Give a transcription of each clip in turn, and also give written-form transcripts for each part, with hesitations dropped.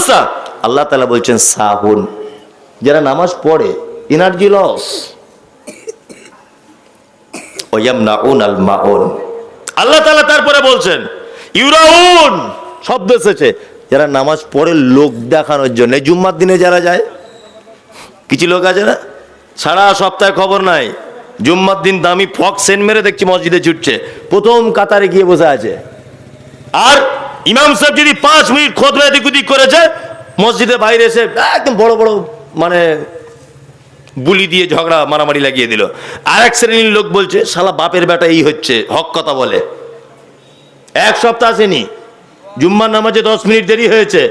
অবস্থা? আল্লাহ তাআলা বলছেন সাহুন, যারা নামাজ পড়ে এনার্জি লস। ওয়ায়ামনাউনাল মাউন, আল্লাহ তাআলা তারপরে বলছেন ইউরাউন, শব্দ এসেছে যারা নামাজ পড়ে লোক দেখানোর জন্য। জুম্মার দিনে যারা যায়, কিছু লোক আছে না, সারা সপ্তাহে খবর নাই, জুম্মার দিন দামি ফক সেন্ট মেরে দেখছি মসজিদে ছুটছে, প্রথম কাতারে গিয়ে বসে আছে। আর ইমাম সাহেব যদি 5 মিনিট খুতবা এদিক ওদিক করেছে, মসজিদের বাইরে এসে একদম বড় বড় মানে বুলি দিয়ে ঝগড়া মারামারি লাগিয়ে দিল। আর এক শ্রেণীর লোক বলছে শালা বাপের বেটা এই হচ্ছে, হক কথা বলে। এক সপ্তাহ আসেনি, জুম্মার নামাজে 10 মিনিট দেরি হয়েছে,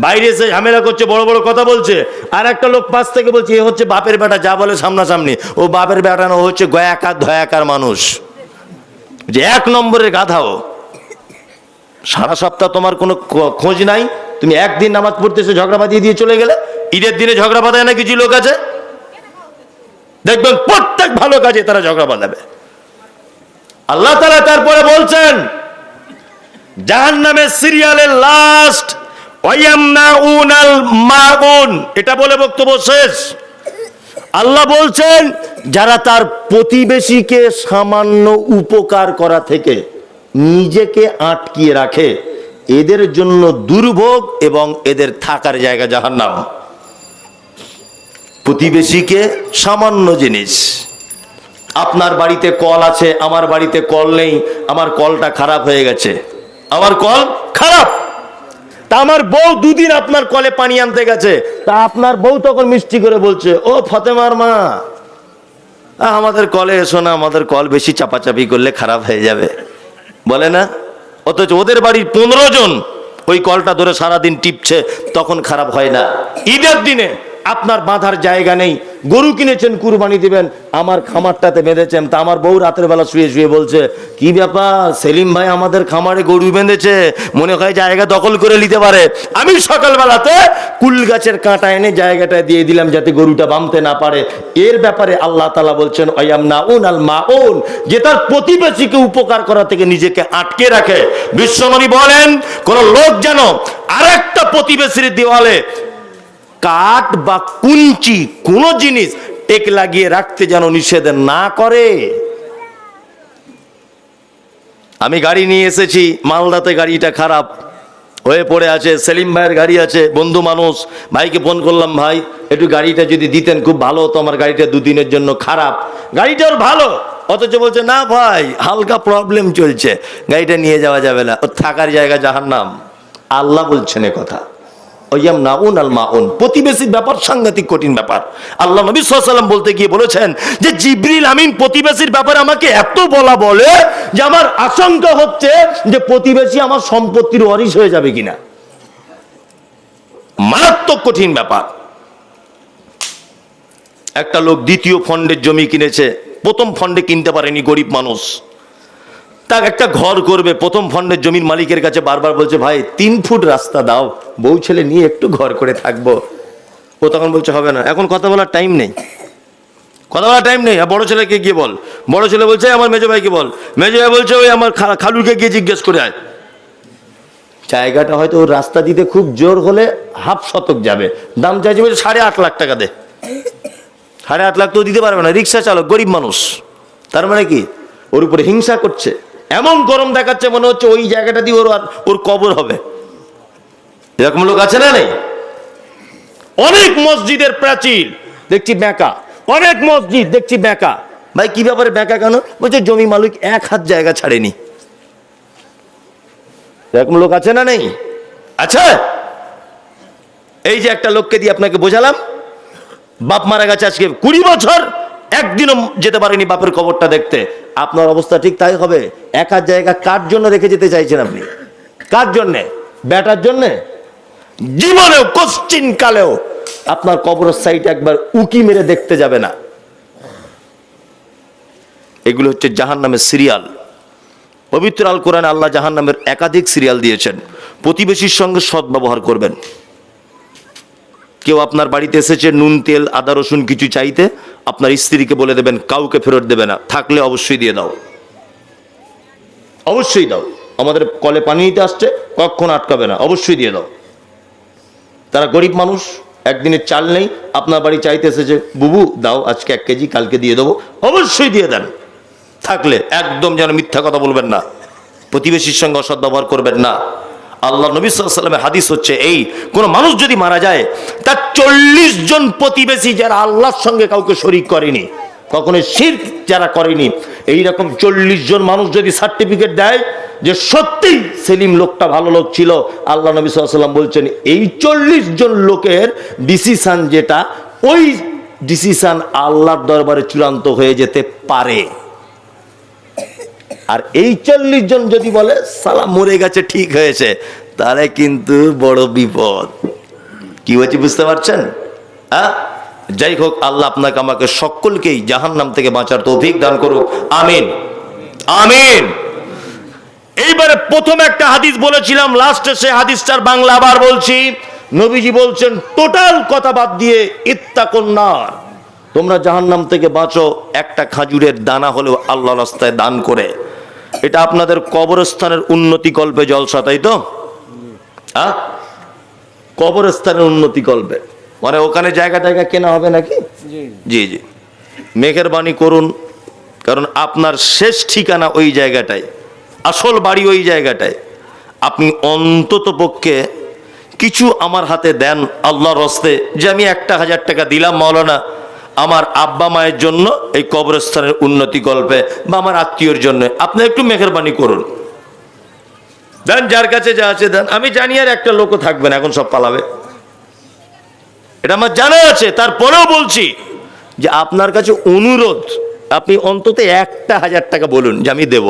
বাইরে এসে ঝামেলা করছে, বড় বড় কথা বলছে। আর একটা লোক পাশ থেকে বলছে এ হচ্ছে বাপের বেটা, যা বলে সামনাসামনি। ও বাপের বেটা না, ও হচ্ছে গয়াকার ধয়াকার মানুষ, যে 1 নম্বরের গাধাও। সারা সপ্তাহ তোমার কোনো খোঁজ নাই, তুমি একদিন নামাজ পড়তে এসে ঝগড়া বাঁধিয়ে দিয়ে চলে গেলে। ঈদের দিনে ঝগড়া বাঁধায় না কিছু লোক আছে, দেখবেন প্রত্যেক ভালো কাজে তারা ঝগড়া বাঁধাবে। আল্লাহ তাআলা তারপরে বলছেন জাহান্নামের সিরিয়ালের লাস্ট ওয়ায়ামনাউনাল মাউন, এটা বলে বক্তব্য শেষ। আল্লাহ বলছেন যারা তার প্রতিবেশীকে সামান্য উপকার করা থেকে নিজেকে আটকিয়ে রাখে, এদের জন্য দুর্ভোগ এবং এদের থাকার জায়গা জাহান্নাম। প্রতিবেশীকে সামান্য জিনিস, আপনার বাড়িতে কল আছে, আমার বাড়িতে কল নেই, আমার কলটা খারাপ হয়ে গেছে, আমার কল খারাপ, তা আমার বউ 2 দিন আপনার কলে পানি আনতে গেছে, তা আপনার বউ তখন মিষ্টি করে বলছে ও ফতেমার মা আমাদের কলে এসো না, আমাদের কল বেশি চাপাচাপি করলে খারাপ হয়ে যাবে, বলে না? অথচ ওদের বাড়ির 15 জন ওই কলটা ধরে সারাদিন টিপছে, তখন খারাপ হয় না। ঈদের দিনে আপনার বাঁধার জায়গা নেই, গরু কিনেছেন কুরবানি দিবেন, আমার খামারটাতে বেঁধেছেন, তা আমার বউ রাতের বেলা শুয়ে শুয়ে বলছে কি ব্যাপার সেলিম ভাই আমাদের খামারে গরু বেঁধেছে, মনে হয় জায়গা দখল করে নিতে পারে। আমি সকালবেলাতে কুল গাছের কাঁটা এনে জায়গাটা দিয়ে দিলাম যাতে গরুটা বাঁধতে না পারে। এর ব্যাপারে আল্লাহ তাআলা বলছেন ওয়ায়ামনাউনাল মাউন, যে তার প্রতিবেশীকে উপকার করা থেকে নিজেকে আটকে রাখে। বিশ্বনবী বলেন কোন লোক যেন আরেকটা প্রতিবেশীর দেওয়ালে কাঠ বা কুঞ্চি কোন জিনিস টেক লাগিয়ে রাখতে যেন নিষেধ না করে। আমি গাড়ি নিয়ে এসেছি, মালদাতে গাড়িটা খারাপ হয়ে পড়ে আছে, সেলিম ভাইয়ের গাড়ি আছে, বন্ধু মানুষ, ভাইকে ফোন করলাম ভাই একটু গাড়িটা যদি দিতেন খুব ভালো হতো, আমার গাড়িটা 2 দিনের জন্য খারাপ। গাড়িটার ভালো, অথচ বলছে না ভাই হালকা প্রবলেম চলছে, গাড়িটা নিয়ে যাওয়া যাবে না, ওর থাকার জায়গা জাহান্নাম। আল্লাহ বলছেন এ কথা। ওয়ায়ামনাউনাল মাউন, প্রতিবেশীর ব্যাপার সাংঘাতিক কঠিন ব্যাপার। আল্লাহ নবী সাল্লাল্লাহু আলাইহি ওয়াসাল্লাম বলতে গিয়ে বলেছেন যে জিবরিল আমিন প্রতিবেশীর ব্যাপারে আমাকে এত বলে যে আমার আশঙ্কা হচ্ছে যে প্রতিবেশী আমার সম্পত্তির ওয়ারিশ হয়ে যাবে কিনা। মারাত্মক কঠিন ব্যাপার। একটা লোক 2য় ফন্ডের জমি কিনেছে, প্রথম ফন্ডে কিনতে পারেনি, গরিব মানুষ, তার একটা ঘর করবে। প্রথম ফন্ডের জমির মালিকের কাছে বারবার বলছে ভাই 3 ফুট রাস্তা দাও, বউ ছেলে নিয়ে একটু ঘর করে থাকবো। ও তখন বলছে হবে না, এখন কথা বলার টাইম নেই, কথা বলার টাইম নেই। বড় ছেলেকে গিয়ে বল, বড় ছেলে বলছে আমার মেজো ভাইকে বল, মেজো ভাই বলছে ওই আমার খালুকে গিয়ে জিজ্ঞেস করে আয়। জায়গাটা হয়তো ওর রাস্তা দিতে খুব জোর হলে হাফ শতক যাবে, দাম চাইছে বলছে 8.5 লাখ টাকা দে। 8.5 লাখ তো দিতে পারবে না, রিক্সা চালক, গরিব মানুষ। তার মানে কি ওর উপরে হিংসা করছে, এমন গরম দেখাচ্ছে মনে হচ্ছে ওই জায়গাটা দিয়ে ওর কবর হবে। এরকম লোক আছে না নেই? অনেক মসজিদের প্রাচীর দেখছি বেঁকা, অনেক মসজিদ দেখছি বেঁকা। ভাই কি ব্যাপারে বেঁকা কেন? বলছে জমি মালিক 1 হাত জায়গা ছাড়েনি। এরকম লোক আছে না নেই? আচ্ছা, এই যে একটা লোককে দিয়ে আপনাকে বোঝালাম, বাপ মারা গেছে আজকে 20 বছর, একদিনও যেতে পারেনি বাপের কবরটা দেখতে। আপনার অবস্থা ঠিক তাই হবে। 1 হাত জায়গা কার জন্য রেখে যেতে চাইছেন আপনি? কার জন্যে? বেটার জন্যে? জীবনেও কোশ্চিন কালেও আপনার কবরের সাইড একবার উকি মেরে দেখতে যাবে না। এগুলো হচ্ছে জাহান্নামের সিরিয়াল। পবিত্র আল কোরআনে আল্লাহ জাহান্নামের একাধিক সিরিয়াল দিয়েছেন। প্রতিবেশীর সঙ্গে সৎ ব্যবহার করবেন। কেউ আপনার বাড়িতে এসেছে নুন তেল আদা রসুন কিছু চাইতে, আপনার স্ত্রীকে বলে দেবেন কাউকে ফেরত দেবে না, থাকলে অবশ্যই দিয়ে দাও, অবশ্যই দাও। আমাদের কলে পানি নিতে আসছে, কখনো আটকাবে না, অবশ্যই দিয়ে দাও। তারা গরিব মানুষ, একদিনের চাল নেই, আপনার বাড়ি চাইতেছে যে বুবু দাও আজকে 1 কেজি, কালকে দিয়ে দেবো, অবশ্যই দিয়ে দেন। থাকলে একদম যেন মিথ্যা কথা বলবেন না, প্রতিবেশীর সঙ্গে অসৎ ব্যবহার করবেন না। আল্লাহ নবী সাল্লাল্লাহু আলাইহি ওয়াসাল্লামের হাদিস হচ্ছে এই, কোন মানুষ যদি মারা যায় তার 40 জন প্রতিবেশী যারা আল্লাহর সঙ্গে কাউকে শরীক করেনি, কখনো শিরক যারা করেনি, এইরকম 40 জন মানুষ যদি সার্টিফিকেট দেয় যে সত্যি সেলিম লোকটা ভালো লোক ছিল, আল্লাহ নবী সাল্লাল্লাহু আলাইহি ওয়াসাল্লাম বলছেন এই 40 জন লোকের ডিসিশন যেটা, ওই ডিসিশন আল্লাহর দরবারে চূড়ান্ত হয়ে যেতে পারে। আর এই 40 জন যদি বলে সালা মরে গেছে ঠিক হয়েছে, তাহলে কিন্তু বড় বিপদ। কি হয়েছে বুঝতে পারছেন? হ্যাঁ, যাই হোক, আল্লাহ আপনাকে আমাকে সকলকেই জাহান্নাম থেকে বাঁচার তৌফিক দান করুক, আমিন আমিন। এইবারে প্রথম একটা হাদিস বলেছিলাম, লাস্টে সে হাদিসটার বাংলা আবার বলছি। নবীজি বলছেন টোটাল কথা বাদ দিয়ে ইত্তাকুন নার, তোমরা জাহান্নাম থেকে বাঁচো একটা খাজুরের দানা হলেও আল্লাহর রাস্তায় দান করে। এটা আপনাদের কবরস্থানের উন্নতি কল্পে জলসা, তাই তো? কবরস্থানের উন্নতি কল্পে, মানে ওখানে জায়গা টায়গা কেনা হবে নাকি? জি জি, মেহেরবানি করুন, কারণ আপনার শেষ ঠিকানা ওই জায়গাটায়, আসল বাড়ি ওই জায়গাটায়। আপনি অন্তত পক্ষে কিছু আমার হাতে দেন আল্লাহর রাস্তায়, যে আমি 1000 টাকা দিলাম মাওলানা আমার আব্বা মায়ের জন্য এই কবরস্থানের উন্নতি কল্পে, বা আমার আত্মীয়র জন্য। আপনি একটু মেহেরবানি করুন, দেন, যার কাছে যা আছে দেন। আমি জানি আর একটা লোকও থাকবে না, এখন সব পালাবে, এটা আমার জানা আছে। তারপরেও বলছি যে আপনার কাছে অনুরোধ, আপনি অন্তত 1000 টাকা বলুন যে আমি দেব,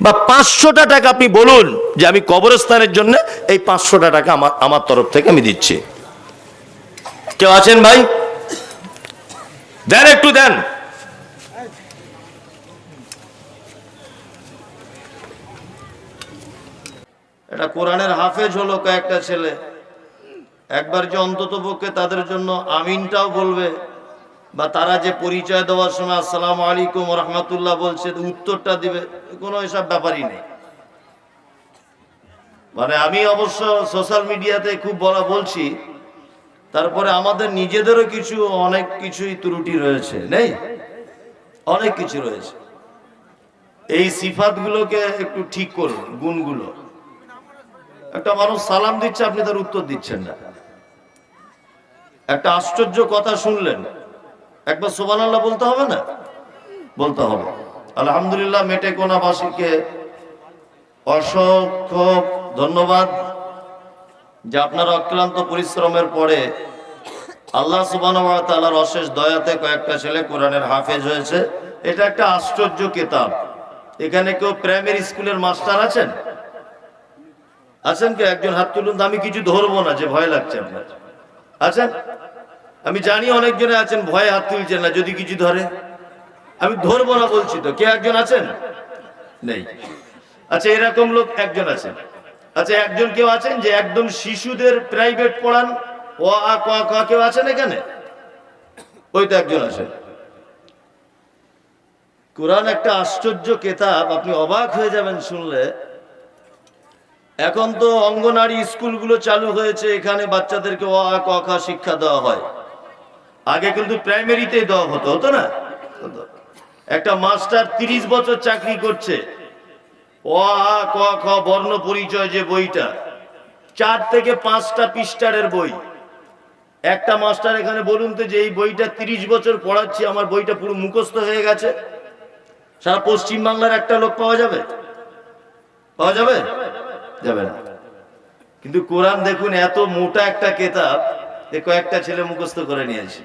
বা 500টা টাকা আপনি বলুন যে আমি কবরস্থানের জন্য এই 500টা টাকা আমার তরফ থেকে আমি দিচ্ছি। কেউ আছেন ভাই? দেন, একটু দেন। এটা কোরআনের হাফেজ হলো কয়েকটা ছেলে, একবার যে অন্তত পক্ষে তাদের জন্য আমিনটাও বলবে, বা তারা যে পরিচয় দেওয়ার সময় আসসালামু আলাইকুম ওয়া রাহমাতুল্লাহ বলছে উত্তরটা দিবে, কোনো এসব ব্যাপারই নেই। মানে আমি অবশ্য সোশ্যাল মিডিয়াতে খুব বলছি, তারপরে আমাদের নিজেদেরও অনেক কিছুই ত্রুটি রয়েছে, নেই? অনেক কিছু রয়েছে। এই সিফাতগুলোকে একটু ঠিক করুন, গুণগুলো। একটা মানুষ সালাম দিচ্ছে, আপনি তার উত্তর দিচ্ছেন না। একটা আশ্চর্য কথা শুনলেন, একবার সুবহানাল্লাহ বলতে হবে না? বলতে হবে। আলহামদুলিল্লাহ, মেটেকোনাবাসীকে অসংখ্য ধন্যবাদ যে আপনারা অক্লান্ত পরিশ্রমের পরে আল্লাহ সুবহানাহু ওয়া তাআলার অশেষ দয়াতে কয়েকটা ছেলে কোরআনের হাফেজ হয়েছে। এটা একটা আশ্চর্য কিতাব। এখানে কেউ প্রাইমারি স্কুলের মাস্টার আছেন? আছেন কেউ? একজন হাত তুলুন। আমি কিছু ধরবো না, যে ভয় লাগছে আপনার। আছেন? আমি জানি অনেকজনে আছেন, ভয়ে হাত তুলছেন না, যদি কিছু ধরে। আমি ধরবো না বলছি তো। কে একজন আছেন? নেই। আচ্ছা, এরকম লোক একজন আছেন। আচ্ছা, একজন কেউ আছেন যে একদম শিশুদের প্রাইভেট পড়ান, ও আ ক খ, কেউ আছেন এখানে? ওই তো একজন আছেন। কোরআন একটা আশ্চর্য কিতাব, আপনি অবাক হয়ে যাবেন শুনলে। এখন তো অঙ্গনারী স্কুলগুলো চালু হয়েছে, এখানে বাচ্চাদেরকে অ আ ক খ শিক্ষা দেওয়া হয়। আগে কিন্তু প্রাইমারিতেই দেওয়া হতো না? একটা মাস্টার 30 বছর চাকরি করছে, অ আ ক খ বর্ণ পরিচয় যে বইটা 4 থেকে 5টা পৃষ্ঠার বই। একটা মাস্টার এখানে বলুন তো যে এই বইটা 30 বছর পড়াচ্ছি, আমার বইটা পুরো মুখস্থ হয়ে গেছে। সারা পশ্চিম বাংলার একটা লোক পাওয়া যাবে? পাওয়া যাবে? যাবে না। কিন্তু কোরআন দেখুন, এত মোটা একটা কিতাব, কয়েকটা ছেলে মুখস্থ করে নিয়েছে।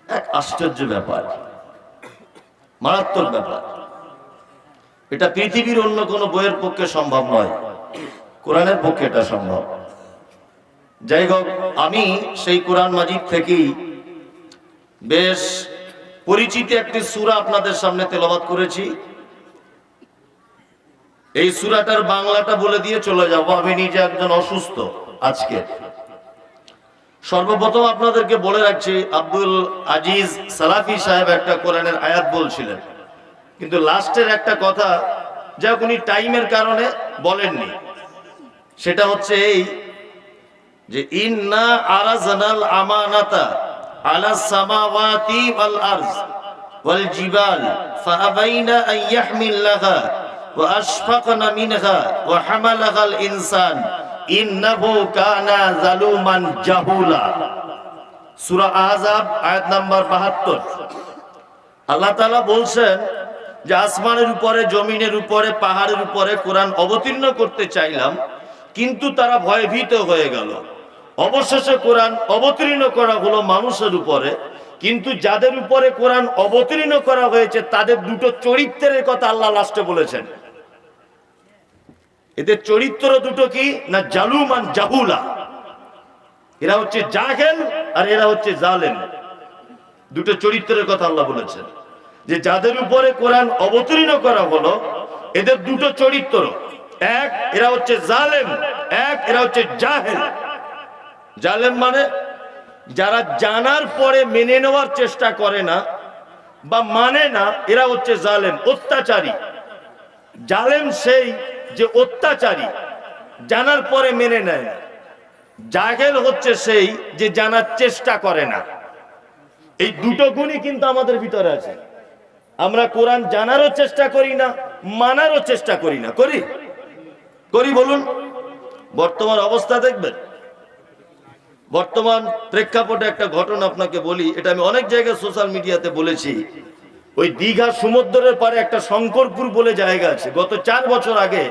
এক আশ্চর্য ব্যাপার, মারাত্মক ব্যাপার। এটা পৃথিবীর অন্য কোন বইয়ের পক্ষে সম্ভব নয়, কোরআনের পক্ষে এটা সম্ভব। যাই হোক, আমি সেই কোরআন মাজিদ থেকেই বেশ পরিচিত একটি সূরা আপনাদের সামনে তেলাওয়াত করেছি। এই সূরাটার বাংলাটা বলে দিয়ে চলে যাব। আমি নিজে একজন অসুস্থ আজকে। সর্বপ্রথম আপনাদেরকে বলে রাখছি, আব্দুল আজিজ সালাফি সাহেব একটা কোরআনের আয়াত বলছিলেন, কিন্তু লাস্টের একটা কথা যা উনি টাইমের কারণে বলেননি। সেটা হচ্ছে এই যে ইন্না আরাজনাল আমানাতা আলা সামাওয়াতি ওয়াল আরজ ওয়াল জিবাল ফাআবাইনা আন ইয়াহমিলাহা ওয়া আশফাকনা মিনহা ওয়া হামালাহাল ইনসান ইন্নাহু কানা যালুমান জাহুলা। সূরা আহজাব আয়াত নাম্বার 72। আল্লাহ তাআলা বলছেন যে আসমানের উপরে, জমিনের উপরে, পাহাড়ের উপরে কোরআন অবতীর্ণ করতে চাইলাম, কিন্তু তারা ভয়ভীত হয়ে গেল। অবশেষে কোরআন অবতীর্ণ করা হলো মানুষের উপরে, কিন্তু যাদের উপরে কোরআন অবতীর্ণ করা হয়েছে তাদের দুটো চরিত্রের কথা আল্লাহ লাস্টে বলেছেন। এদের চরিত্র দুটো কি না, জালুমান জাহুলা। এরা হচ্ছে জাহেল আর এরা হচ্ছে জালেম। দুটো চরিত্রের কথা আল্লাহ বলেছেন যে যাদের উপরে কোরআন অবতীর্ণ করা হলো এদের দুটো চরিত্র, এক এরা হচ্ছে জালেম, এক এরা হচ্ছে জাহেল। জালেম মানে যারা জানার পরে মেনে নেওয়ার চেষ্টা করে না বা মানে না, এরা হচ্ছে জালেম, অত্যাচারী। জালেম সেই যে অত্যাচারী, জানার পরে মেনে নেয় না। জাহেল হচ্ছে সেই যে জানার চেষ্টা করে না। এই দুটো গুণই কিন্তু আমাদের ভিতরে আছে। আমরা কোরআন জানারও চেষ্টা করি না, মানারও চেষ্টা করি না। করি বলুন? বর্তমান অবস্থা দেখবেন, বর্তমান প্রেক্ষাপটে একটা ঘটনা আপনাকে বলি, এটা আমি অনেক জায়গায় সোশ্যাল মিডিয়াতে বলেছি। ওই দীঘা সমুদ্রের পারে একটা শঙ্করপুর বলে জায়গা আছে। গত 4 বছর আগে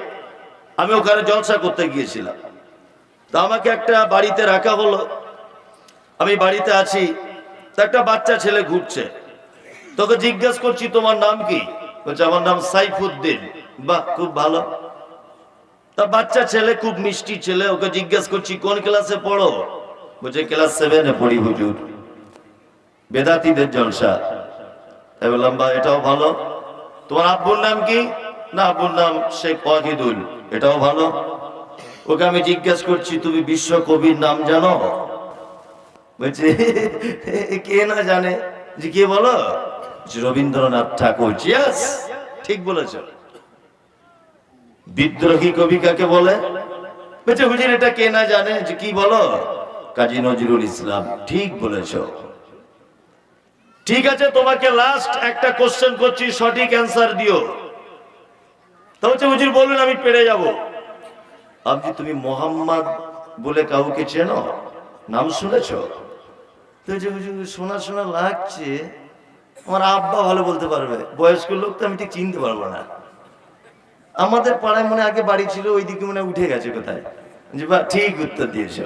আমি ওখানে জলসা করতে গিয়েছিলাম। তা আমাকে একটা বাড়িতে রাখা হলো। আমি বাড়িতে আছি, তা একটা বাচ্চা ছেলে ঘুরছে। তোকে জিজ্ঞেস করছি তোমার নাম কি? বলছে আমার নাম সাইফুদ্দিন। বাহ, খুব ভালো। তা বাচ্চা ছেলে, খুব মিষ্টি ছেলে। ওকে জিজ্ঞেস করছি কোন ক্লাসে পড়ো? বলছে ক্লাস 7-এ পড়ি হুজুর। বেদাতীদের জলসা। তাই বললাম বা এটাও ভালো। তোমার আব্বুর নাম কি? না, আব্বুর নাম শেখ ওয়াহিদুল। এটাও ভালো। ওকে আমি জিজ্ঞেস করছি তুমি বিশ্ব কবির নাম জানো? বলছে কে না জানে। যে কে বলো? রবীন্দ্রনাথ ঠাকুর। ইয়েস, ঠিক বলেছ। বিদ্রোহী কবি কাকে বলে? বলছে হুজুর এটা কে না জানে। যে কি বলো? কাজী নজরুল ইসলাম। ঠিক বলেছ। ঠিক আছে, তোমাকে লাস্ট একটা কোশ্চেন করছি, সঠিক অ্যান্সার দিও। তা হচ্ছে হুজুর বলুন, আমি পেরে যাব। আপনি তুমি মোহাম্মদ বলে কাউকে চেনো? নাম শুনেছ? তো যে হুজুর শোনা শোনা লাগছে। আমার আব্বা ভালো বলতে পারবে, বয়স্ক লোক তো আমি ঠিক চিনতে পারবো না। আমাদের পাড়ায় মনে আগে বাড়ি ছিল, ওইদিকে মনে উঠে গেছে কোথায়। যে বা ঠিক উত্তর দিয়েছ।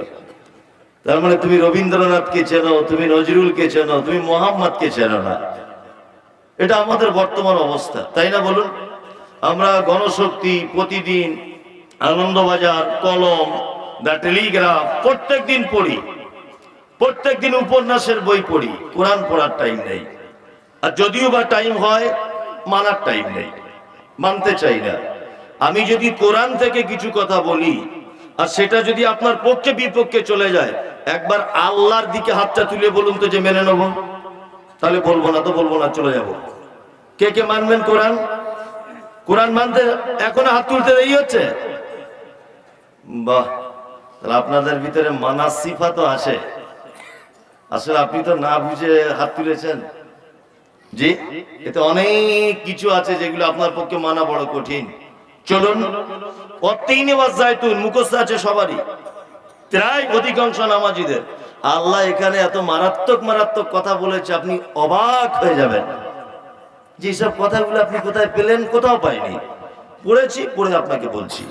তার মানে তুমি রবীন্দ্রনাথকে চেনো, তুমি নজরুলকে চেনো, তুমি মোহাম্মদকে চেনো না। এটা আমাদের বর্তমান অবস্থা, তাই না বলুন? আমরা গণশক্তি, প্রতিদিন আনন্দবাজার, কলম, দ্য টেলিগ্রাফ প্রত্যেক দিন পড়ি, প্রত্যেক দিন উপন্যাসের বই পড়ি। কোরআন পড়ার টাইম নেই। আর যদিও বা টাইম হয়, মানার টাইম নেই, মানতে চাই না। আমি যদি কোরআন থেকে কিছু কথা বলি আর সেটা যদি আপনার পক্ষে বিপক্ষে চলে যায়, একবার আল্লাহর দিকে হাতটা তুলে বলুন তো যে মেনে নেব। তাহলে বলবো না তো বলবো না, চলে যাব। কে কে মানবেন কোরআন? কোরআন মানতে এখনো হাত তুলতে দেরি হচ্ছে? বাহ, তাহলে আপনাদের ভিতরে মানার সিফাত তো আসে। আসলে আপনি তো না বুঝে হাত তুলেছেন। জি, এতে অনেক কিছু আছে যেগুলো আপনার পক্ষে মানা বড় কঠিন। চলুন, মুখস্থ আছে সবারই, প্রায় অধিকাংশ নামাজিদের। আল্লাহ এখানে এত মারাত্মক মারাত্মক কথা বলেছে, আপনি অবাক হয়ে যাবেন। যেসব কথাগুলো আপনি কোথায় পেলেন? কোথাও পাইনি, পড়েছি, পড়ে আপনাকে বলছি।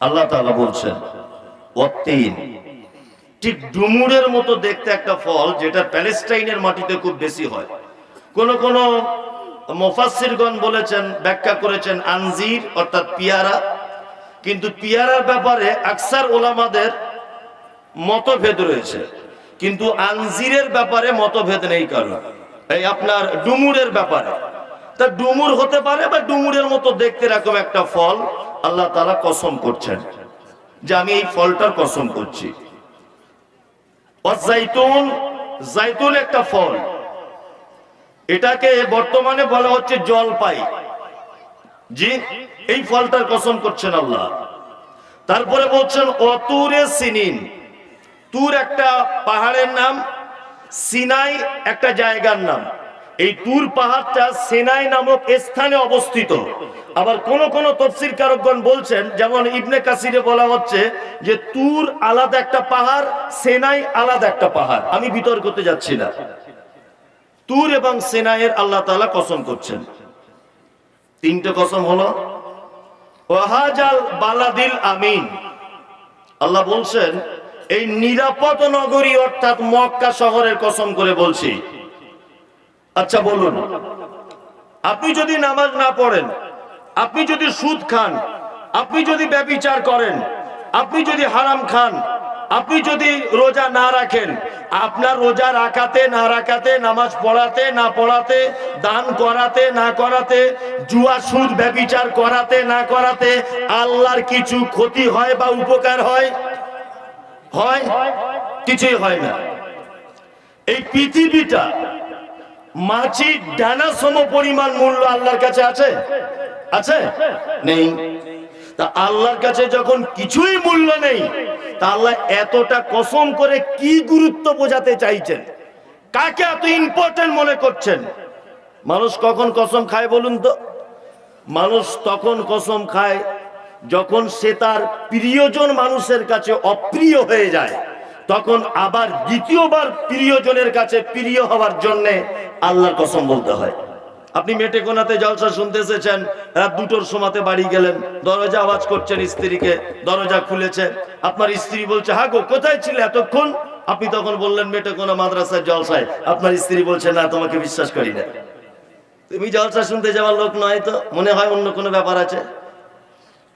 আল্লাহ তাআলা বলছেন ওয়াত্তিন, ঠিক ডুমুরের মতো দেখতে একটা ফল, যেটা প্যালেস্টাইনের মাটিতে খুব বেশি হয়। কোন কোন মুফাসসিরগণ বলেছেন, ব্যাখ্যা করেছেন আনজির অর্থাৎ পিয়ারা। কিন্তু পিয়ারার ব্যাপারে আকসার ওলামাদের মতভেদ রয়েছে, কিন্তু আনজিরের ব্যাপারে মতভেদ নেই কারণ। এই আপনার ডুমুরের ব্যাপারে, তা ডুমুর হতে পারে বা ডুমুরের মতো দেখতে এরকম একটা ফল। আল্লাহ তাআলা কসম করছেন যে আমি এই ফলটার কসম করছি। জাইতুন, জাইতুন একটা ফল, এটাকে বর্তমানে বলা হচ্ছে জলপাই। জি, এই ফলটার কসম করছেন আল্লাহ। তারপরে বলছেন অতুরে সিনিন, তুর একটা পাহাড়ের নাম, সিনাই একটা জায়গার নাম। এই তুর পাহাড়টা সিনাই নামক স্থানে অবস্থিত। আবার কোন কোন তাফসীরকারকগণ বলছেন, যেমন ইবনে কাসিরে বলা হচ্ছে যে তুর আলাদা একটা পাহাড়, সিনাই আলাদা একটা পাহাড়। আমি বিতর্ক করতে যাচ্ছি না। তুর এবং সিনাইয়ের আল্লাহ তাআলা কসম করছেন। তিনটে কসম হলো ওয়াহাজাল বালাদিল আমিন। আল্লাহ বলছেন এই নিরাপদ নগরী অর্থাৎ মক্কা শহরের কসম করে বলছি। আচ্ছা বলুন, আপনি যদি নামাজ না পড়েন, আপনি যদি সুদ খান, আপনি যদি ব্যভিচার করেন, আপনি যদি হারাম খান, আপনি যদি রোজা না রাখেন, আপনার রোজা রাখাতে না রাখাতে, নামাজ পড়াতে না পড়াতে, দান করাতে না করাতে, জুয়া সুদ ব্যভিচার করাতে না করাতে আল্লাহর কিছু ক্ষতি হয় বা উপকার হয়? হয়? কিছুই হয় না। এই পৃথিবীটা মাছির ডানা সম পরিমাণ মূল্য আল্লাহর কাছে আছে? আছে? নেই। তা আল্লাহর কাছে যখন কিছুই মূল্য নেই, তা আল্লাহ এতটা কসম করে কি গুরুত্ব বোঝাতে চাইছেন? কাকে এত ইম্পর্টেন্ট মনে করছেন? মানুষ কখন কসম খায় বলুন তো? মানুষ তখন কসম খায় যখন সে তার প্রিয়জন মানুষের কাছে অপ্রিয় হয়ে যায়, তখন আবার দ্বিতীয়বার প্রিয়জনের কাছে প্রিয় হওয়ার জন্য আল্লাহর কসম বলতে হয়। আপনি মেটেকোনাতে জলসা শুনতে এসেছেন, রাত 2টোর সময়তে বাড়ি গেলেন, দরজা আওয়াজ করছেন স্ত্রীকে, দরজা খুলেছে, আপনার স্ত্রী বলছে হ্যাঁ গো কোথায় ছিলে এতক্ষণ? আপনি তখন বললেন মেটেকোনা মাদ্রাসার জলসায়। আপনার স্ত্রী বলছে না তোমাকে বিশ্বাস করি না, তুমি জলসা শুনতে যাওয়ার লোক নয়, তো মনে হয় অন্য কোনো ব্যাপার আছে।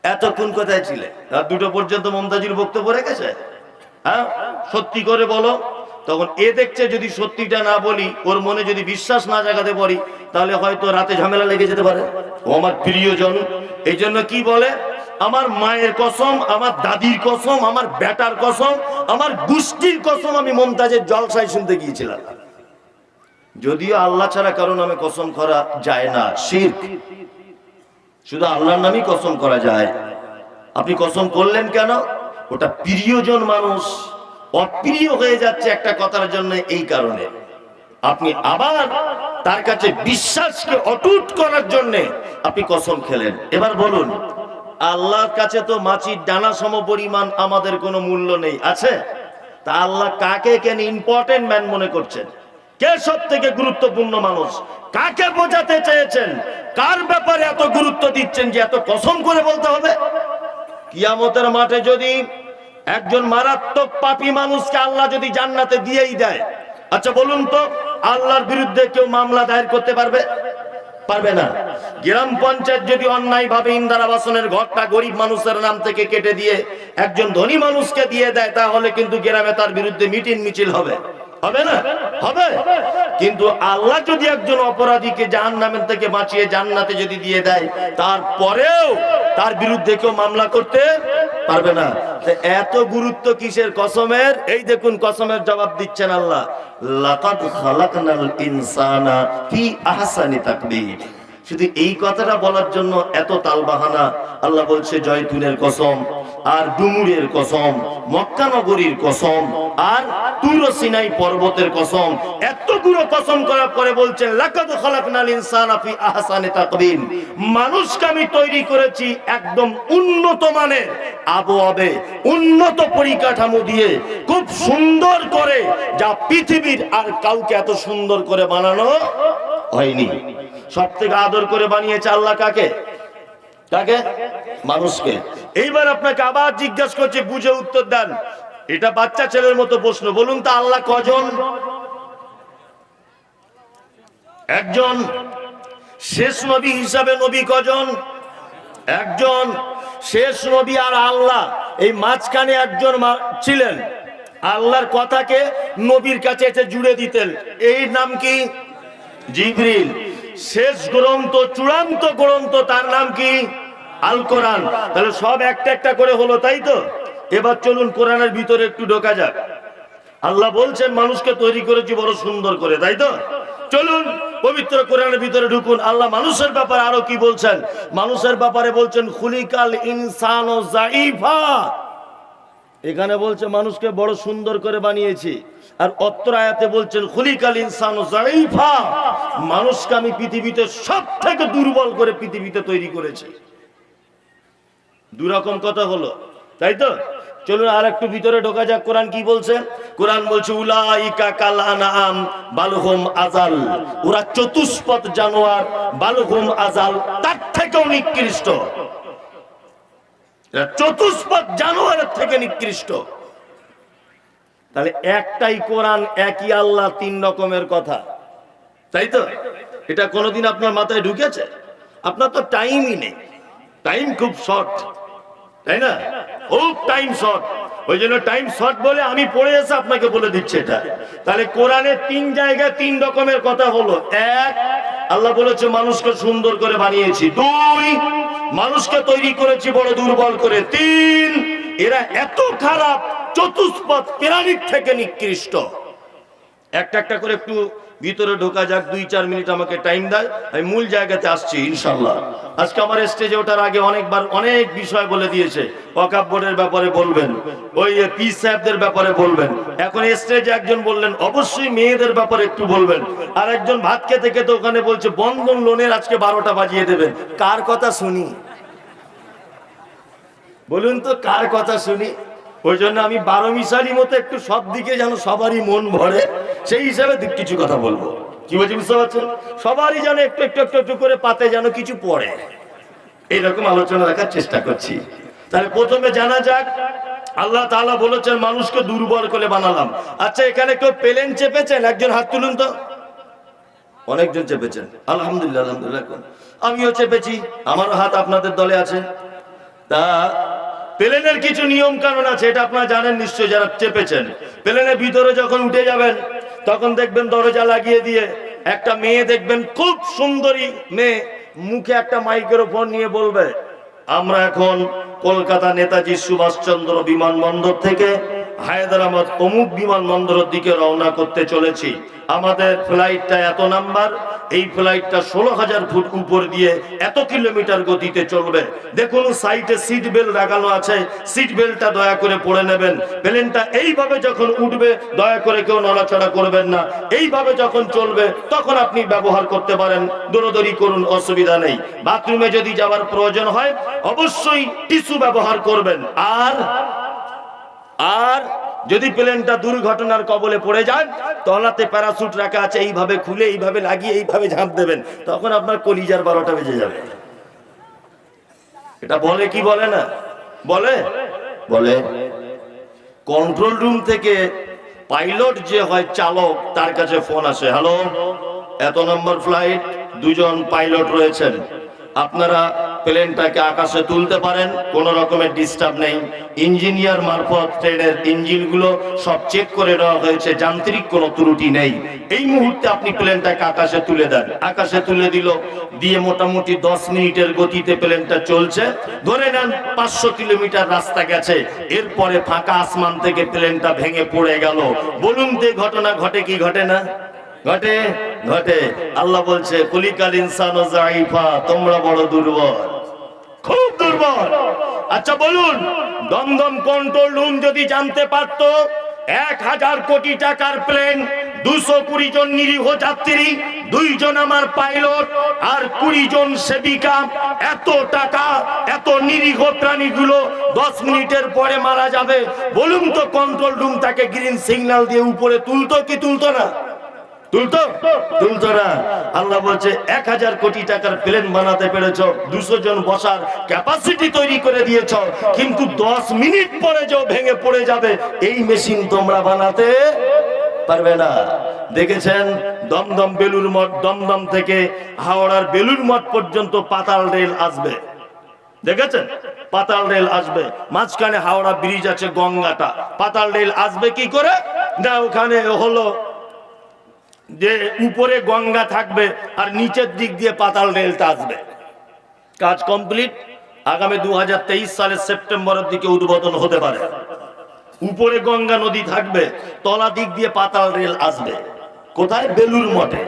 এতক্ষণ কোথায় ছিলে? রাত 2টো পর্যন্ত মমতাজুর বক্তব্য রেখেছে। হ্যাঁ সত্যি করে বলো। তখন এ দেখছে যদি সত্যিটা না বলি, ওর মনে যদি বিশ্বাস না জাগাতে পারি, তাহলে হয়তো রাতে ঝামেলা লেগে যেতে পারে। ও আমার প্রিয়জন, এই জন্য কি বলে, আমার মায়ের কসম, আমার দাদির কসম, আমার বেটার কসম, আমার গোষ্ঠীর কসম, আমি মমতাজের জলসায় শুনতে গিয়েছিলাম। যদিও আল্লাহ ছাড়া কারো নামে কসম করা যায় না, শিরক। শুধু আল্লাহর নামই কসম করা যায়। আপনি কসম করলেন কেন? ওটা প্রিয়জন মানুষ অপ্রিয় হয়ে যাচ্ছে একটা কথার জন্য, এই কারণে আপনি আবার তার কাছে বিশ্বাসকে অটুট করার জন্য আপনি কসম খেলেন। এবার বলুন, আল্লাহর কাছে তো মাছির ডানা সম পরিমাণ আমাদের কোনো মূল্য নেই, আছে? তা আল্লাহ কাকে কেন ইম্পর্টেন্ট ম্যান মনে করছেন? কে সব থেকে গুরুত্বপূর্ণ মানুষ? কাকে বোঝাতে চেয়েছেন? কার ব্যাপারে এত গুরুত্ব দিচ্ছেন যে এত কসম করে বলতে হবে? কিয়ামতের মাঠে যদি একজন মারাত্মক পাপী মানুষকে আল্লাহ যদি জান্নাতে দিয়েই দেয়, আচ্ছা বলুন তো আল্লাহর বিরুদ্ধে কেউ মামলা দায়ের করতে পারবে? পারবে না। গ্রাম পঞ্চায়েত যদি অন্যায় ভাবে ইন্দিরা আবাসনের ঘরটা গরিব মানুষের নাম থেকে কেটে দিয়ে একজন ধনী মানুষকে দিয়ে দেয়, তাহলে কিন্তু গ্রামে তার বিরুদ্ধে মিটিং মিছিল হবে, হবে না? হবে। কিন্তু আল্লাহ যদি একজন অপরাধীকে জাহান্নামের থেকে বাঁচিয়ে জান্নাতে যদি দিয়ে দেয়, তারপরেও তার বিরুদ্ধে কেউ মামলা করতে পারবে না। এত গুরুত্ব কিসের কসমের? এই দেখুন কসমের জবাব দিচ্ছেন আল্লাহ, লাকাদ খালাকনাল ইনসানা ফি আহসানি তাকবীর। শুধু এই কথাটা বলার জন্য এত তালবাহানা। আল্লাহ বলছে জয়তুনের কসম, আর ডুমুরের কসম, মক্কা নগরীর কসম, আর তুর সিনাই পর্বতের কসম। এতগুলো কসম করার পরে বলছেন লাকাদ খালাকনাল ইনসানা ফি আহসানি তাকবীর। মানুষকে আমি তৈরি করেছি একদম উন্নত মানের আবহাওয়াবে, উন্নত পরিকাঠামো দিয়ে, খুব সুন্দর করে, যা পৃথিবীর আর কাউকে এত সুন্দর করে বানানো হয়নি। সব থেকে আদর করে বানিয়েছে আল্লাহ কাকে? কাকে? মানুষকে। এইবার আপনাকে আবার জিজ্ঞাসা করছি, বুঝে উত্তর দেন। এটা বাচ্চা ছেলের মতো প্রশ্ন। বলুন তো আল্লাহ কজন? একজন। শেষ নবী হিসাবে নবী কজন? একজন। শেষ নবী আর আল্লাহ এই মাঝখানে একজন ছিলেন, আল্লাহর কথাকে নবীর কাছে এসে জুড়ে দিতেন। এই নাম কি? জিবরিল। শেষ গ্রন্থ, চূড়ান্ত গ্রন্থ, তার নাম কি? আল কোরআন। তাহলে সব একটা একটা করে হলো, তাই তো? এবার চলুন কোরআনের ভিতরে একটু ঢোকা যাক। আল্লাহ বলছেন মানুষকে তৈরি করেছি বড় সুন্দর করে, তাই তো? চলুন পবিত্র কোরআনের ভিতরে ঢুকুন। আল্লাহ মানুষের ব্যাপারে আরো কি বলছেন? মানুষের ব্যাপারে বলছেন খুলিকাল ইনসানু যাইফা। এখানে বলছে মানুষকে বড় সুন্দর করে বানিয়েছি, আর অত্র আয়াতে বলছেন খুলিকাল ইনসানু যায়ীফা, মানুষকে আমি পৃথিবীতে সব থেকে দুর্বল করে পৃথিবীতে তৈরি করেছি। দুই রকম কথা হলো, তাই তো? চলুন আর একটু ভিতরে ঢোকা যাক। কোরআন কি বলছে? কোরআন বলছে উলাইকা কাল আনআম বাল হুম আযাল, ওরা চতুষ্পদ জানোয়ার, বাল হুম আযাল, তার থেকেও নিকৃষ্ট। চতুষ্পদ জানোয়ারের থেকে নিকৃষ্ট। তাহলে একটাই কোরআন, একই আল্লাহ, তিন রকমের কথা, তাই তো? এটা কোনোদিন আপনার মাথায় ঢুকেছে? আপনার তো টাইমই নেই, টাইম খুব শর্ট, তাই না? খুব টাইম শর্ট। ওই জন্য টাইম শর্ট বলে আমি পড়ে এসে আপনাকে বলে দিচ্ছি এটা। তাহলে কোরআনের তিন জায়গায় তিন রকমের কথা হলো। এক, আল্লাহ বলেছে মানুষকে সুন্দর করে বানিয়েছি। দুই, মানুষকে তৈরি করেছি বড় দুর্বল করে। তিন, এরা এত খারাপ, চতুষ্পদ প্রাণীর থেকে নিকৃষ্ট। একটা একটা করে একটু ভিতরে ঢোকা যাক। 2-4 মিনিট আমাকে টাইম দেয়, আমি মূল জায়গাতে আসছি ইনশাআল্লাহ। আজকে আমার স্টেজে ওঠার আগে অনেকবার অনেক বিষয় বলে দিয়েছে। ওয়াকফ বোর্ডের ব্যাপারে বলবেন, ওই পীর সাহেবদের ব্যাপারে বলবেন। এখন স্টেজে একজন বললেন অবশ্যই মেয়েদের ব্যাপারে একটু বলবেন, আর একজন ভাত খেতে খেতে ওখানে বলছে বন্ধন লোনের আজকে 12টা বাজিয়ে দেবেন। কার কথা শুনি বলুন তো, কার কথা শুনি? ওই জন্য আমি 12 মিশালি মতো একটু সব দিকে যেন সবারই মন ভরে, সেই হিসাবে কিছু কথা বলবো। কি বলছি বুঝতে পারছেন? সবারই যেন একটু একটু একটু একটু করে পাতে যেন কিছু পড়ে, এইরকম আলোচনা রাখার চেষ্টা করছি। তাহলে প্রথমে জানা যাক, আল্লাহ তাআলা বলেছেন মানুষকে দুর্বল করে বানালাম। আচ্ছা, এখানে কেউ প্লেন চেপেছেন? একজন হাত তুলুন তো। অনেকজন চেপেছেন, আলহামদুলিল্লাহ আলহামদুলিল্লাহ। আমিও চেপেছি, আমারও হাত আপনাদের দলে আছে। তা প্লেনের কিছু নিয়ম কানুন আছে, এটা আপনারা জানেন নিশ্চয় যারা চেপেছেন। প্লেনের ভিতরে যখন উঠে যাবেন তখন দেখবেন দরজা লাগিয়ে দিয়ে একটা মেয়ে দেখবেন, খুব সুন্দরী মেয়ে, মুখে একটা মাইক্রোফোন নিয়ে বলবে আমরা এখন কলকাতা নেতাজি সুভাষচন্দ্র বিমানবন্দর থেকে হায়দ্রাবাদ অমুক বিমানবন্দরের দিকে রওনা করতে চলেছি। আমাদের ফ্লাইটটা এত নাম্বার, এই ফ্লাইটটা 16,000 ফুট উপর দিয়ে এত কিলোমিটার গতিতে চলবে। দেখুন সাইডে সিট বেল্ট লাগানো আছে, সিট বেল্টটা দয়া করে পরে নেবেন। প্লেনটা এইভাবে যখন উঠবে দয়া করে কেউ নড়াচড়া করবেন না। এইভাবে যখন চলবে তখন আপনি ব্যবহার করতে পারেন, দৌড়দৌড়ি করুন, অসুবিধা নেই। বাথরুমে যদি যাওয়ার প্রয়োজন হয় অবশ্যই টিস্যু ব্যবহার করবেন। আর যদি প্লেনটা দুর্ঘটনার কবলে পড়ে যায়, তলাতে প্যারাসুট রাখা আছে, এইভাবে খুলে এইভাবে লাগিয়ে এইভাবে ঝাঁপ দেবেন, তখন আপনার কলিজার 12টা বেজে যাবে। এটা বলে কি বলে না? বলে বলে কন্ট্রোল রুম থেকে পাইলট যে হয় চালক, তার কাছে ফোন আসে, হ্যালো এত নম্বর ফ্লাইট, 2 জন পাইলট রয়েছেন, আপনারা প্লেনটাকে আকাশে তুলতে পারেন, কোন রকমের ডিস্টার্ব নেই। ইঞ্জিনিয়ার মারফত ট্রেনের ইঞ্জিনগুলো সব চেক করে নেওয়া হয়েছে, যান্ত্রিক কোনো ত্রুটি নেই। এই মুহূর্তে আপনি প্লেনটাকে আকাশে তুলে দেন। আকাশে তুলে দিল, দিয়ে মোটামুটি 10 মিনিটের গতিতে প্লেনটা চলছে। ধরে নেন 500 কিলোমিটার রাস্তা গেছে, এরপরে ফাঁকা আসমান থেকে প্লেনটা ভেঙে পড়ে গেল। বলুন যে ঘটনা ঘটে কি ঘটে না? ঘটে ঘটে। আল্লাহ বলছে কুলিকাল ইনসানু যায়ীফা, তোমরা বড় দুর্বল, খুব দুর্বল। আচ্ছা বলুন, দমদম কন্ট্রোল রুম যদি জানতে পারতো 1000 কোটি টাকার প্লেন, 220 জন নিরীহ যাত্রী, 2 জন আমার পাইলট আর 20 জন সেবিকা, এত টাকা, এত নিরীহ প্রাণীগুলো 10 মিনিটের পরে মারা যাবে, বলুন তো কন্ট্রোল রুম তাকে গ্রিন সিগন্যাল দিয়ে উপরে তুলতো কি তুলতো না? তুলতো না। আল্লাহ বলছে 1000 কোটি টাকার প্লেন বানাতে পেরেছো, 200 জন বসার ক্যাপাসিটি তৈরি করে দিয়েছো, কিন্তু 10 মিনিট পরে যে ভেঙে পড়ে যাবে এই মেশিন তোমরা বানাতে পারবে না। দেখেছেন দমদম বেলুর মঠ, দমদম থেকে হাওড়ার বেলুর মঠ পর্যন্ত পাতাল রেল আসবে, দেখেছেন? পাতাল রেল আসবে, মাঝখানে হাওড়া ব্রিজ আছে, গঙ্গাটা। পাতাল রেল আসবে কি করে না, ওখানে হলো যে উপরে গঙ্গা থাকবে আর নিচের দিক দিয়ে পাতাল রেলটা আসবে। কাজ কমপ্লিট, আগামী 2023 সালের সেপ্টেম্বরের দিকে উদ্বোধন হতে পারে। উপরে গঙ্গা নদী থাকবে, তলা দিক দিয়ে পাতাল রেল আসবে। কোথায়? বেলুর মঠে।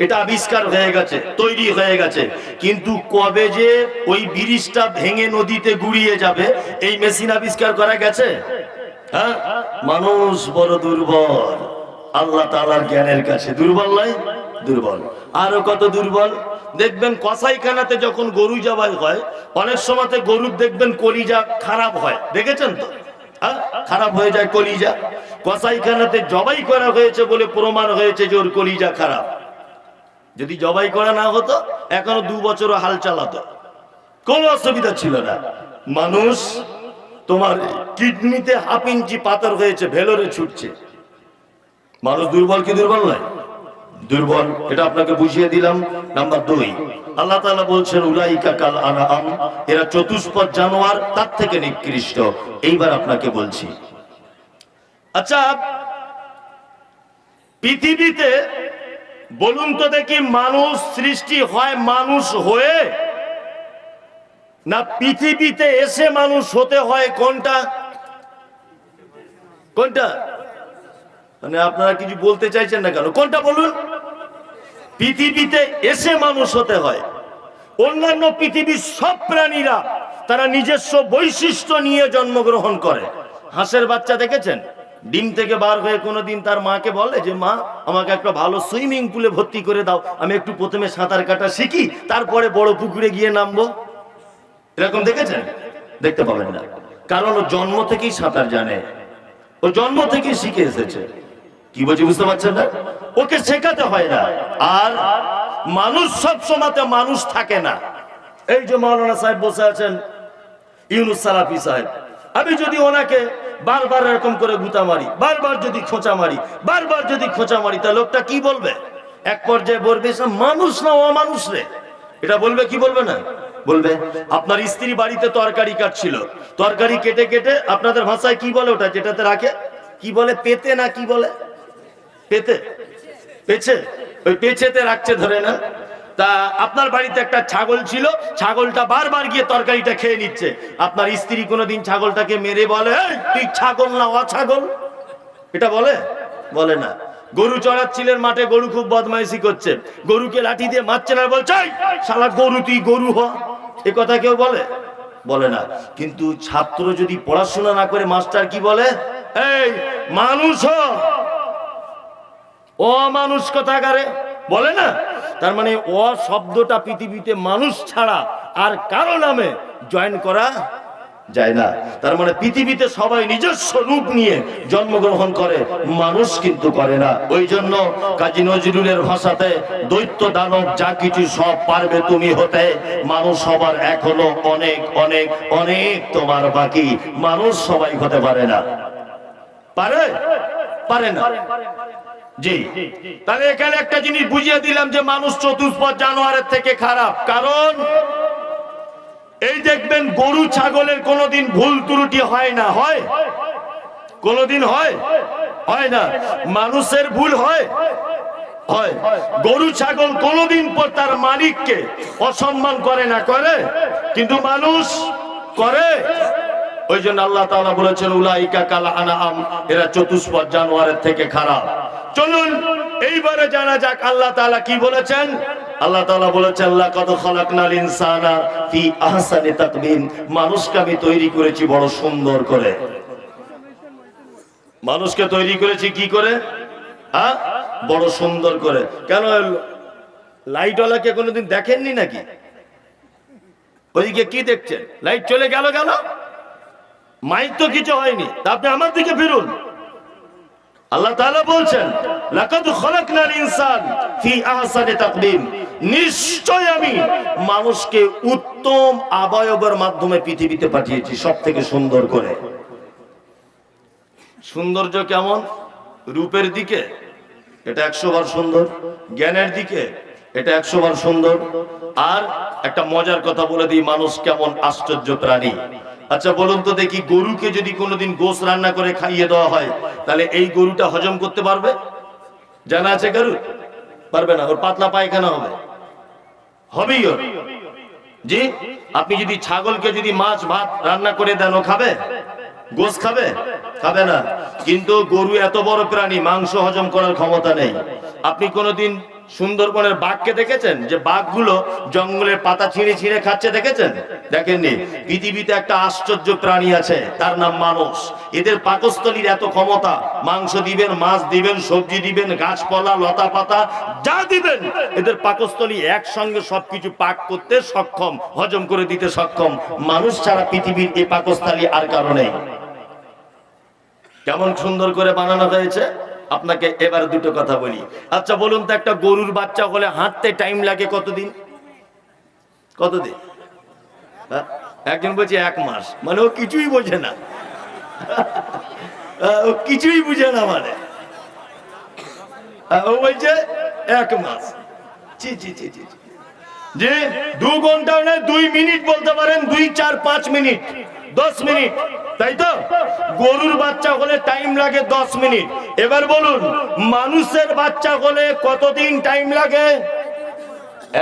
এটা আবিষ্কার হয়ে গেছে, তৈরি হয়ে গেছে, কিন্তু কবে যে ওই ব্রিজটা ভেঙে নদীতে গুড়িয়ে যাবে এই মেশিন আবিষ্কার করা গেছে? হ্যাঁ, মানুষ বড় দুর্বল আল্লাহ তাআলার জ্ঞানের কাছে। দুর্বল নয়, দুর্বল। আরো কত দুর্বল দেখবেন, কসাইখানাতে যখন গরু জবাই হয় অনেক সময় গরুর দেখবেন কলিজা খারাপ হয়, দেখেছেন তো? খারাপ হয়ে যায় কলিজা। কসাইখানাতে জবাই করা হয়েছে বলে প্রমাণ হয়েছে যে ওর কলিজা খারাপ। যদি জবাই করা না হতো এখনো 2 বছরও হাল চালাতো, কোনো অসুবিধা ছিল না। মানুষ, তোমার কিডনিতে 1/2 ইঞ্চি পাথর হয়েছে, ভেলোরে ছুটছে। মানুষ দুর্বল কি দুর্বল নয়? দুর্বল। এটা আপনাকে বুঝিয়ে দিলাম। নাম্বার 2, আল্লাহ তাআলা বলছেন উলাইকা কাল আনআম, এরা চতুষ্পদ জানোয়ার, তার থেকে নিকৃষ্ট। এইবার আপনাকে বলছি, আচ্ছা পৃথিবীতে বলুন তো দেখি, মানুষ সৃষ্টি হয় মানুষ হয়ে, না পৃথিবীতে এসে মানুষ হতে হয়? কোনটা কোনটা? মানে আপনারা কিছু বলতে চাইছেন না কেন? কোনটা বলুন? পৃথিবীতে এসে মানুষ হতে হয়। অন্যান্য পৃথিবীর সব প্রাণীরা তারা নিজস্ব বৈশিষ্ট্য নিয়ে জন্মগ্রহণ করে। হাঁসের বাচ্চা দেখেছেন? ডিম থেকে বার হয়ে কোনোদিন তার মাকে বলে যে মা, আমাকে একটা ভালো সুইমিং পুলে ভর্তি করে দাও, আমি একটু প্রথমে সাঁতার কাটা শিখি, তারপরে বড় পুকুরে গিয়ে নামবো। এরকম দেখেছেন? দেখতে পাবেন না, কারণ ও জন্ম থেকেই সাঁতার জানে, ও জন্ম থেকেই শিখে এসেছে। কি বলছি বুঝতে পারছেন না? ওকে শেখাতে হয় না। আর মানুষ সব সময় মানুষ থাকে না। এই যে মাওলানা সাহেব বসে আছেন, ইউনুস সালাফি সাহেব, আমি যদি ওনাকে বারবার এরকম করে গুতা মারি, বারবার যদি খোঁচা মারি, বারবার যদি খোঁচা মারি, তা লোকটা কি বলবে? এক পর্যায়ে বলবে মানুষ না অমানুষ রে। এটা বলবে কি বলবে না? বলবে। আপনার স্ত্রী বাড়িতে তরকারি কাটছিল, তরকারি কেটে কেটে আপনাদের ভাষায় কি বলে ওটা যেটাতে রাখে? কি বলে? পেতে না কি বলে? পেতে, পেছে, ওই পেছেতে রাখছে ধরে না। তা আপনার বাড়িতে একটা ছাগল ছিল, ছাগলটা বারবার গিয়ে তরকারিটা খেয়ে নিচ্ছে। আপনার স্ত্রী কোনোদিন ছাগলটাকে মেরে বলে তুই ছাগল না অছাগল? এটা বলে? বলে না। গরু চড়াচ্ছিলেন মাঠে, গরু খুব বদমাইশি করছে, গরুকে লাঠি দিয়ে মারছে না, বলছে শালা গরু তুই গরু হ। এ কথা কেউ বলে? বলে না। কিন্তু ছাত্র যদি পড়াশোনা না করে মাস্টার কি বলে? এই মানুষ হ, অমানুষ কথাকারে বলে না? তার মানে অ শব্দটা পৃথিবীতে মানুষ ছাড়া আর কারো নামে জয়েন করা যায় না। তার মানে পৃথিবীতে সবাই নিজস্ব রূপ নিয়ে জন্মগ্রহণ করে, মানুষ কিন্তু করে না। ওই জন্য কাজী নজরুলের ভাষাতে দৈত্য দানব যা কিছু সব পারবে তুমি হতে, মানুষ সবার এখনো অনেক অনেক অনেক তোমার বাকি। মানুষ সবাই হতে পারে না। পারে? পারে না। জি, তাহলে এখানে একটা জিনিস বুঝিয়ে দিলাম যে মানুষ চতুষ্পদ জানোয়ারের থেকে খারাপ। কারণ এই দেখবেন গরু ছাগলের কোনোদিন ভুল ত্রুটি হয় না। হয়? কোনোদিন হয়? হয় না। মানুষের ভুল হয়? হয়। গরু ছাগল কোনোদিন পর তার মালিককে অসম্মান করে না? করে। কিন্তু মানুষ করে। ওই জন্য আল্লাহ তাআলা বলেছেন উলাইকা কাল আনআম, এরা চতুষ্পদ জানোয়ারের থেকে খারাপ। চলুন এইবারে জানা যাক আল্লাহ তাআলা কি বলেছেন। আল্লাহ তাআলা বলেছেন লাকাদ খালাকনাল ইনসানা ফি আহসানি তাকবীম, মানুষকে আমি তৈরি করেছি বড় সুন্দর করে। মানুষকে তৈরি করেছি কি করে? হ্যাঁ, বড় সুন্দর করে। কেন লাইটওয়ালাকে কোনোদিন দেখেননি নাকি? ওইদিকে কি দেখছেন? লাইট চলে গেল গেল, মাইক তো কিছু হয়নি, তা আপনি আমার দিকে ফিরুন। আল্লাহ তাআলা বলছেন লাকাদ খালাকনাল ইনসান ফি আহসানি তাকবীম, নিশ্চয় আমি মানুষকে উত্তম অবয়বের মাধ্যমে পৃথিবীতে পাঠিয়েছি, সবথেকে সুন্দর করে। সৌন্দর্য কেমন? রূপের দিকে এটা 100 বার সুন্দর, জ্ঞানের দিকে এটা 100 বার সুন্দর। আর একটা মজার কথা বলে দিই, মানুষ কেমন আশ্চর্য প্রাণী। আচ্ছা বলুন তো দেখি, গরুকে যদি কোনোদিন গোশত রান্না করে খাইয়ে দেওয়া হয়, তাহলে এই গরুটা হজম করতে পারবে? জানা আছে গরু? পারবে না, ওর পাতলা পায়খানা হবে। হবেই ওর। জি, আপনি যদি ছাগলকে যদি মাছ ভাত রান্না করে দেন, ও খাবে? গোশত খাবে? খাবে না। কিন্তু গরু এত বড় প্রাণী, মাংস হজম করার ক্ষমতা নেই। আপনি কোনোদিন সুন্দরবনের বাঘকে দেখেছেন? যে বাঘগুলো জঙ্গলের পাতা ছিঁড়ে ছিঁড়ে খাচ্ছে, দেখেছেন? দেখেননি? পৃথিবীতে একটা আশ্চর্য প্রাণী আছে, তার নাম মানুষ। এদের পাকস্থলীর এত ক্ষমতা, মাংস দিবেন, মাছ দিবেন, সবজি দিবেন, গাছপালা লতা পাতা যা দিবেন, এদের পাকস্থলী একসঙ্গে সবকিছু পাক করতে সক্ষম, হজম করে দিতে সক্ষম। মানুষ ছাড়া পৃথিবীর এই পাকস্থলী আর কারো নেই। কেমন সুন্দর করে বানানো হয়েছে। আপনাকে এবার দুটো কথা বলি। আচ্ছা বলুন তো, একটা গরুর বাচ্চা হলে হাঁটতে টাইম লাগে কতদিন? কতদিন? একজন বলছে 1 মাস। মানে ও কিছুই বোঝে না, ও কিছুই বুঝে না। মানে ও বলছে 1 মাস। জি জি জি জি যে 2 ঘন্টাও নয়, 2 মিনিট বলতে পারেন, 2, 4, 5 মিনিট, 10 মিনিট, তাই তো? গরুর বাচ্চা হলে টাইম লাগে 10 মিনিট। এবার বলুন, মানুষের বাচ্চা হলে কতদিন টাইম লাগে?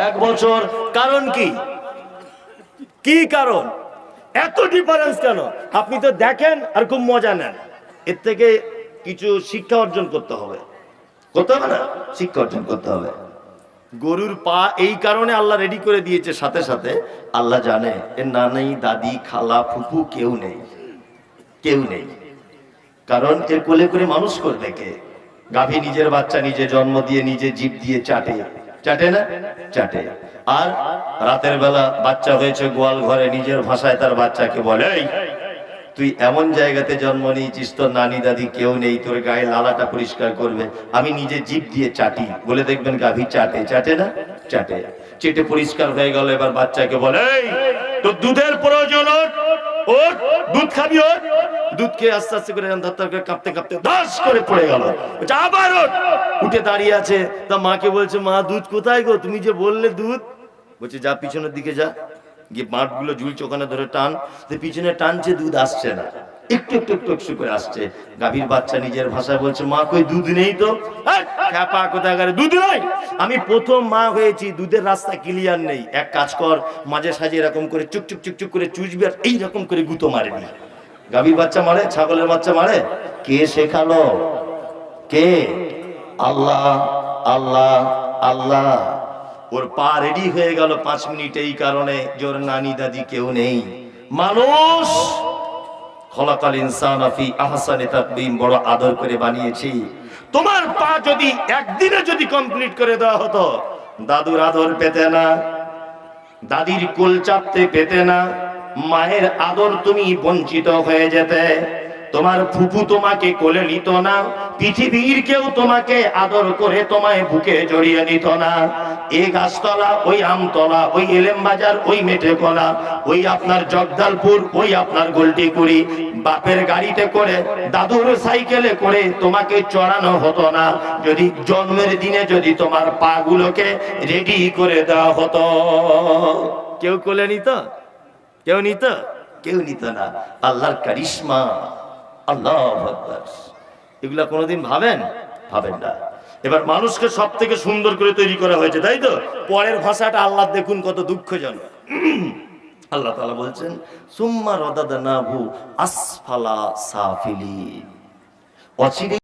1 বছর। কারণ কি? কি কারণ? এত ডিফারেন্স কেন? আপনি তো দেখেন আর খুব মজা নেন। এর থেকে কিছু শিক্ষা অর্জন করতে হবে। করতে হবে না? শিক্ষা অর্জন করতে হবে। গরুর পা এই কারণে আল্লাহ রেডি করে দিয়েছে, সাথে সাথে আল্লাহ জানে এর নানি, দাদি, খালা, ফুফু কেউ নেই, কেউ নেই। কারণ এর কোলে করে মানুষ করবে কে? গাভী নিজের বাচ্চা নিজে জন্ম দিয়ে নিজে জিভ দিয়ে চাটে, চাটে না? চাটে। আর রাতের বেলা বাচ্চা হয়েছে গোয়াল ঘরে, নিজের ভাষায় তার বাচ্চাকে বলে, এই তুই এমন জায়গাতে জন্ম নিয়েছিস, তোর নানি দাদি কেউ নেই, তোর গায়ে লালাটা পরিষ্কার করবে, আমি নিজে জিভ দিয়ে চাটি বলে দেখবেন গাভী চাটে, চাটে না? চাটে। চেটে পরিষ্কার হয়ে গেল, এবার বাচ্চাকে বলে, এই তোর দুধের প্রয়োজন, ওঠ, দুধ খাবি, ওঠ। দুধ খেয়ে আস্তে আস্তে করে কাঁপতে কাঁপতে দাস করে পড়ে গেল। আবার ওঠ। উঠে দাঁড়িয়ে আছে, তা মাকে বলছে, মা দুধ কোথায় গো? তুমি যে বললে দুধ। বলছে যা পিছনের দিকে যা, গিয়ে মাঠগুলো ঝুলছে ওখানে ধরে টান। পিছনে টানছে, দুধ আসছে না, একটু একটু একটু একটু করে আসছে। গাভীর বাচ্চা নিজের ভাষায় বলছে, মা কই দুধ নেই তো। খ্যাপা কোথায়, দুধ নাই? আমি প্রথম মা হয়েছি, দুধের রাস্তা ক্লিয়ার নেই। এক কাজ কর, মাঝে সাঝে এরকম করে চুক চুক চুক চুক করে চুষবি, আর এইরকম করে গুঁতো মারবি। গাভীর বাচ্চা মারে, ছাগলের বাচ্চা মারে। কে শেখালো? কে? আল্লাহ, আল্লাহ, আল্লাহ। ওর পা রেডি হয়ে গেল 5 মিনিট, এই কারণে জোর নানি দাদি কেউ নেই। মানুষ খলাকাল ইনসানা ফি আহসানি তাকবীম, বড় আদর করে বানিয়েছি। তোমার পা যদি একদিনে যদি কমপ্লিট করে দেওয়া হতো, দাদুর আদর পেতে না, দাদির কোল চাপতে পেতে না, মায়ের আদর তুমি বঞ্চিত হয়ে যেতে। তোমার ফুফু তোমাকে কোলে নিত না, পৃথিবীর কেউ তোমাকে আদর করে তোমায় বুকে জড়িয়ে নিত না। এই গাছতলা, ওই আমতলা, ওই এলেম বাজার, ওই মেটেকলা, ওই আপনার জগদালপুর, ওই আপনার গোলটিকুড়ি, বাপের গাড়িতে করে, দাদুর সাইকেলে করে তোমাকে চড়ানো হতো না, যদি জন্মের দিনে যদি তোমার পা গুলোকে রেডি করে দেওয়া হতো। কেউ কোলে নিত? কেউ নিত? কেউ নিত না। আল্লাহর কারিশমা, আল্লাহু আকবার। এগুলা কোনোদিন ভাবেন? ভাবেন না। এবার মানুষকে সব থেকে সুন্দর করে তৈরি করা হয়েছে, তাই তো? পরের ভাষাটা আল্লাহ দেখুন কত দুঃখজনক। আল্লাহ তাআলা বলছেন, সুম্মা রাদাদনাহু আসফালা সাফিলিন। অচিরে